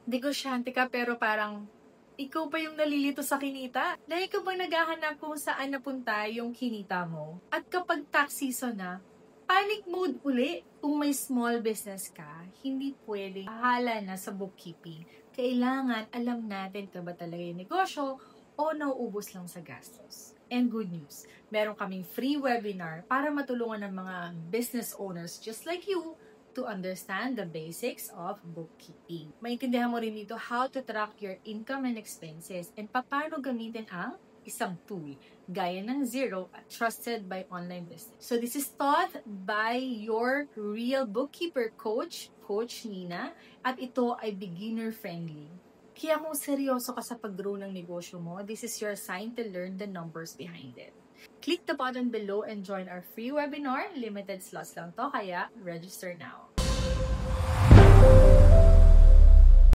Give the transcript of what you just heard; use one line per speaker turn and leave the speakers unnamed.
negosyante ka pero parang ikaw pa yung nalilito sa kinita. Dahil ka bang naghahanap kung saan napunta yung kinita mo? At kapag tax season na, panic mode uli. Kung may small business ka, hindi pwede bahala na sa bookkeeping. Kailangan alam natin ka ba talaga yung negosyo o nauubos lang sa gastos. And good news, meron kaming free webinar para matulungan ng mga business owners just like you to understand the basics of bookkeeping. Maintindihan mo rin dito how to track your income and expenses and paano gamitin ang isang tool gaya ng Xero at trusted by online business. So this is taught by your real bookkeeper coach, Coach Nina, at ito ay beginner friendly. Kaya kung seryoso ka sa pag-grow ng negosyo mo, this is your sign to learn the numbers behind it. Click the button below and join our free webinar. Limited slots lang to, kaya register now.